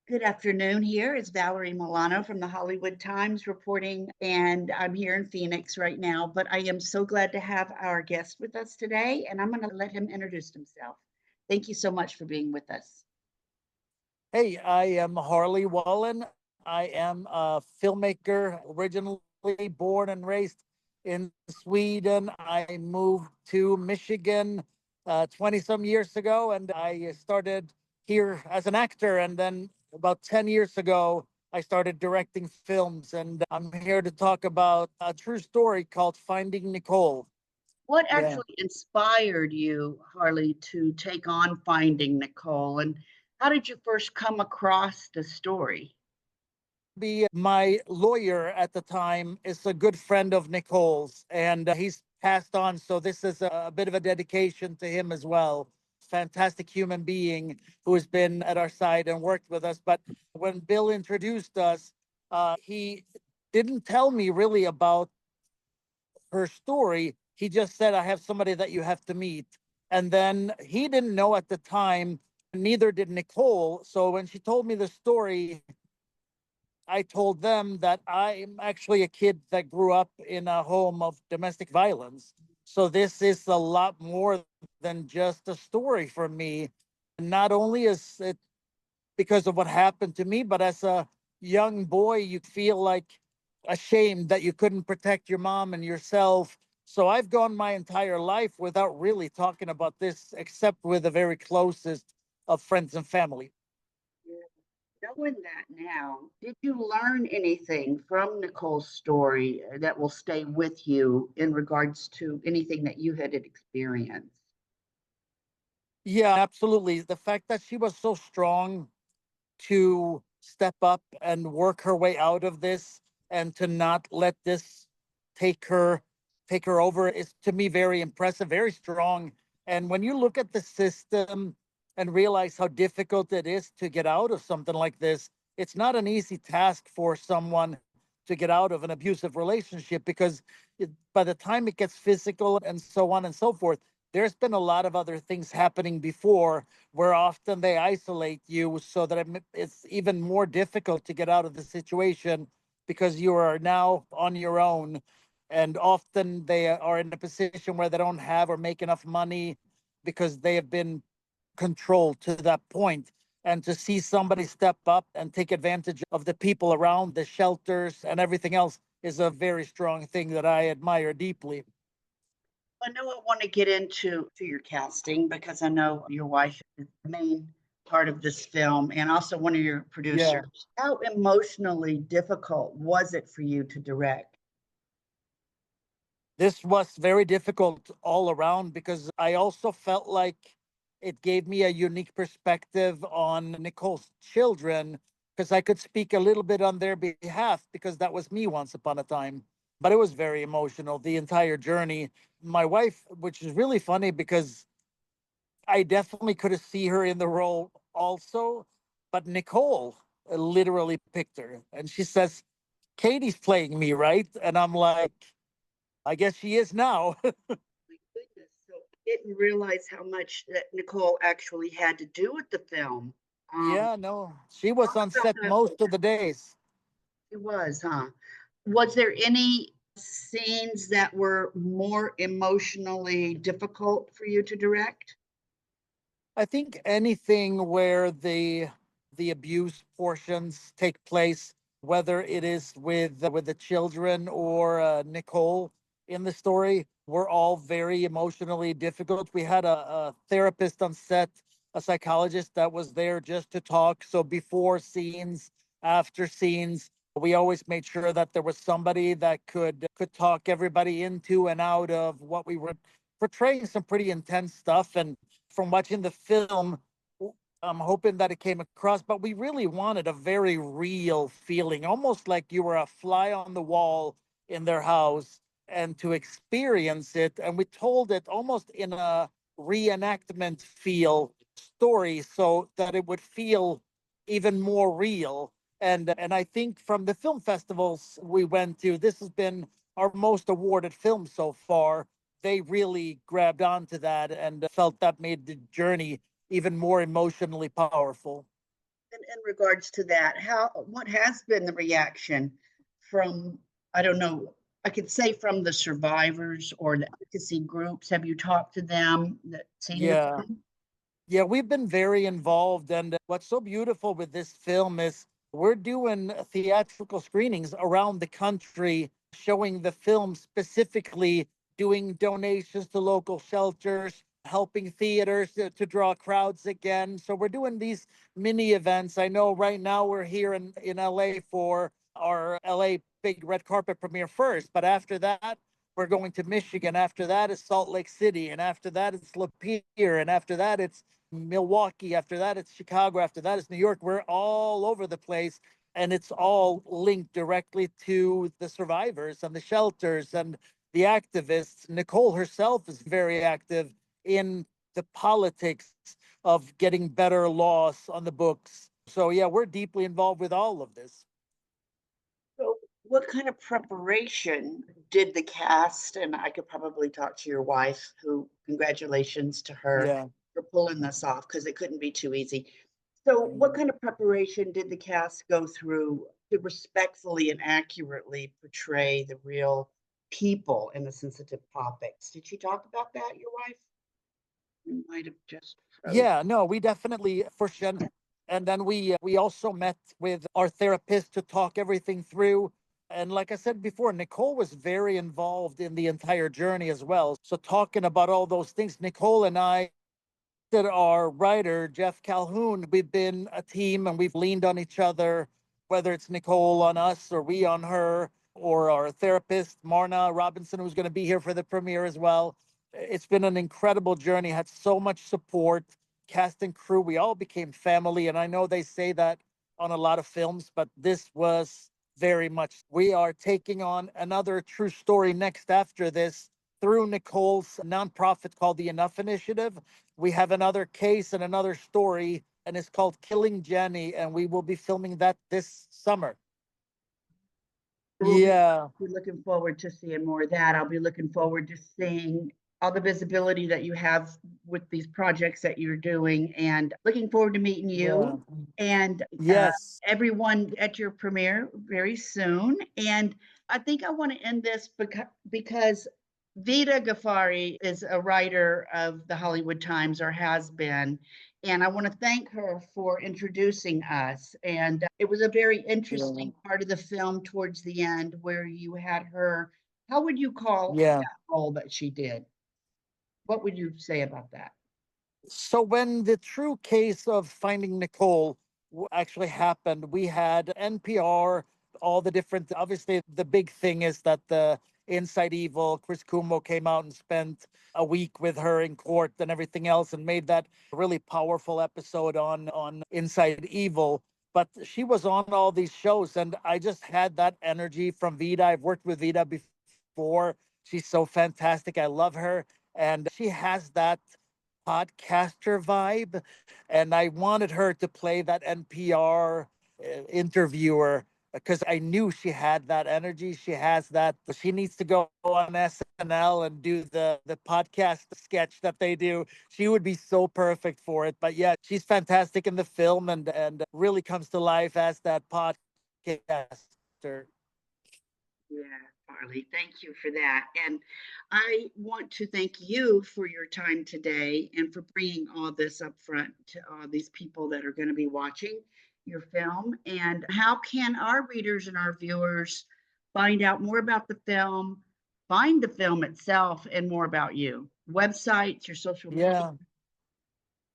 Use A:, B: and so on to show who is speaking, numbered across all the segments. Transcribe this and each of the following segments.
A: Good afternoon. Here is Valerie Milano from the Hollywood Times reporting, and I'm here in Phoenix right now. But I am so glad to have our guest with us today, and I'm going to let him introduce himself. Thank you so much for being with us.
B: Hey, I am Harley Wallen. I am a filmmaker, originally born and raised in Sweden. I moved to Michigan 20 some years ago, and I started here as an actor. And then about 10 years ago, I started directing films. And I'm here to talk about a true story called Finding Nicole.
A: What
B: Yeah.
A: actually inspired you, Harley, to take on Finding Nicole, and how did you first come across the story?
B: Be my lawyer at the time is a good friend of Nicole's, and he's passed on. So this is a bit of a dedication to him as well. Fantastic human being who has been at our side and worked with us. But when Bill introduced us, he didn't tell me really about her story. He just said, I have somebody that you have to meet. And then he didn't know at the time, neither did Nicole. So when she told me the story, I told them that I'm actually a kid that grew up in a home of domestic violence. So this is a lot more than just a story for me. Not only is it because of what happened to me, but as a young boy, you feel like ashamed that you couldn't protect your mom and yourself. So I've gone my entire life without really talking about this, except with the very closest of friends and family.
A: Knowing that now, did you learn anything from Nicole's story that will stay with you in regards to anything that you had experienced?
B: Yeah, absolutely. The fact that she was so strong to step up and work her way out of this and to not let this take her take her over is to me very impressive, very strong. And when you look at the system and realize how difficult it is to get out of something like this, it's not an easy task for someone to get out of an abusive relationship because by the time it gets physical and so on and so forth, there's been a lot of other things happening before where often they isolate you so that it's even more difficult to get out of the situation because you are now on your own. And often they are in a position where they don't have or make enough money because they have been controlled to that point. And to see somebody step up and take advantage of the people around the shelters and everything else is a very strong thing that I admire deeply.
A: I know I want to get into your casting because I know your wife is the main part of this film and also one of your
B: Yeah.
A: producers. How emotionally difficult was it for you to direct?
B: This was very difficult all around because I also felt like it gave me a unique perspective on Nicole's children because I could speak a little bit on their behalf because that was me once upon a time. But it was very emotional, the entire journey. My wife, which is really funny because I definitely could have see her in the role also, but Nicole literally picked her. And she says, Katie's playing me, right? And I'm like, I guess she is now.
A: My goodness. So I didn't realize how much that Nicole actually had to do with the film. Um,
B: Yeah, no, she was
A: talk
B: on
A: about
B: set
A: that.
B: most of the days.
A: It was, huh? Was there any scenes that were more emotionally difficult for you to direct?
B: I think anything where the abuse portions take place, whether it is with the children or Nicole in the story, were all very emotionally difficult. We had a therapist on set, a psychologist that was there just to talk. So before scenes, after scenes, we always made sure that there was somebody that could talk everybody into and out of what we were portraying, some pretty intense stuff. And from watching the film, I'm hoping that it came across, but we really wanted a very real feeling, almost like you were a fly on the wall in their house and to experience it. And we told it almost in a reenactment feel story so that it would feel even more real. And I think from the film festivals we went to, this has been our most awarded film so far. They really grabbed onto that and felt that made the journey even more emotionally powerful.
A: in regards to that, what has been the reaction from, I don't know, I could say from the survivors or the advocacy groups? Have you talked to them that seen your
B: Yeah.
A: film?
B: Yeah, we've been very involved. And what's so beautiful with this film is we're doing theatrical screenings around the country, showing the film specifically, doing donations to local shelters, helping theaters to draw crowds again. So we're doing these mini events. I know right now we're here in LA for our LA big red carpet premiere first, but after that, we're going to Michigan. After that is Salt Lake City. And after that, it's Lapeer. And after that, it's Milwaukee. After that, it's Chicago. After that, it's New York. We're all over the place. And it's all linked directly to the survivors and the shelters and the activists. Nicole herself is very active in the politics of getting better laws on the books. So, yeah, we're deeply involved with all of this.
A: So, what kind of preparation did the cast, and I could probably talk to your wife, who congratulations to her
B: Yeah.
A: for pulling this off because it couldn't be too easy. So, what kind of preparation did the cast go through to respectfully and accurately portray the real people in the sensitive topics? Did she talk about that, your wife? You might have just froze.
B: Yeah, no, we definitely for sure. And then we also met with our therapist to talk everything through. And like I said before, Nicole was very involved in the entire journey as well. So talking about all those things, Nicole and I, that our writer Jeff Calhoun, we've been a team and we've leaned on each other, whether it's Nicole on us or we on her, or our therapist Marna Robinson, who's going to be here for the premiere as well. It's been an incredible journey. Had so much support, cast and crew. We all became family, and I know they say that on a lot of films, but this was very much. We are taking on another true story next after this through Nicole's nonprofit called the Enough Initiative. We have another case and another story, and it's called Killing Jenny, and we will be filming that this summer.
A: We'll
B: Yeah,
A: be looking forward to seeing more of that. I'll be looking forward to seeing all the visibility that you have with these projects that you're doing, and looking forward to meeting
B: yeah,
A: you and
B: yes,
A: everyone at your premiere very soon. And I think I want to end this because Vida Ghaffari is a writer of the Hollywood Times, or has been. And I want to thank her for introducing us. And it was a very
B: yeah,
A: interesting part of the film towards the end where you had her. How would you call
B: yeah.
A: that role that she did? What would you say about that?
B: So when the true case of finding Nicole actually happened, we had NPR, all the different. Obviously, the big thing is that the Inside Evil, Chris Cuomo came out and spent a week with her in court and everything else, and made that really powerful episode on Inside Evil. But she was on all these shows, and I just had that energy from Vida. I've worked with Vida before. She's so fantastic. I love her, and she has that podcaster vibe, and I wanted her to play that NPR interviewer because I knew she had that energy. She has that. She needs to go on SNL and do the podcast sketch that they do. She would be so perfect for it. But yeah, she's fantastic in the film and really comes to life as that podcaster.
A: Yeah, Harley, thank you for that. And I want to thank you for your time today and for bringing all this up front to all these people that are going to be watching your film. And how can our readers and our viewers find out more about the film, find the film itself, and more about you? Websites, your social media?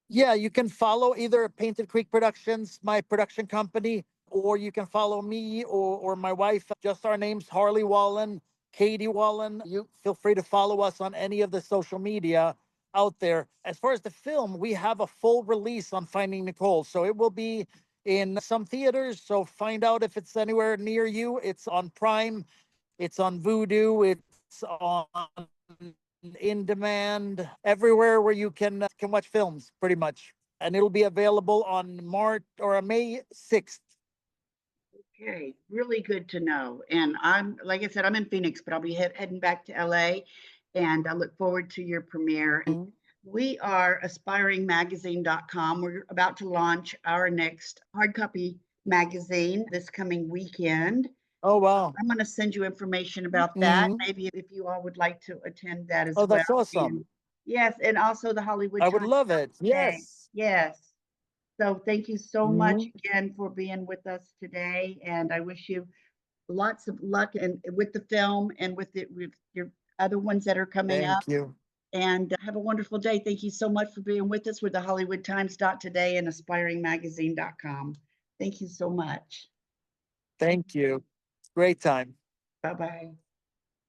B: Yeah. Yeah, you can follow either Painted Creek Productions, my production company, or you can follow me or my wife. Just our names, Harley Wallen, Katie Wallen. You feel free to follow us on any of the social media out there. As far as the film, we have a full release on Finding Nicole. So it will be in some theaters. So find out if it's anywhere near you. It's on Prime, it's on Vudu, it's on in demand everywhere where you can watch films pretty much, and it'll be available on March or May 6th.
A: Okay, really good to know. And I'm, like I said, I'm in Phoenix, but I'll be heading back to LA, and I look forward to your premiere. And
B: Mhm.
A: We are aspiringmagazine.com. We're about to launch our next hard copy magazine this coming weekend.
B: Oh, wow.
A: I'm going to send you information about that.
B: Hmm.
A: Maybe if you all would like to attend that as
B: Oh,
A: well.
B: that's awesome.
A: And yes, and also the Hollywood
B: I would
A: Times
B: love it.
A: today.
B: Yes.
A: Yes. So thank you so much
B: Hmm.
A: again for being with us today. And I wish you lots of luck and with the film and with your other ones that are coming up.
B: Thank you.
A: And have a wonderful day. Thank you so much for being with us with the Hollywood Times today and aspiringmagazine.com. Thank you so much.
B: Thank you. Great time.
A: Bye bye.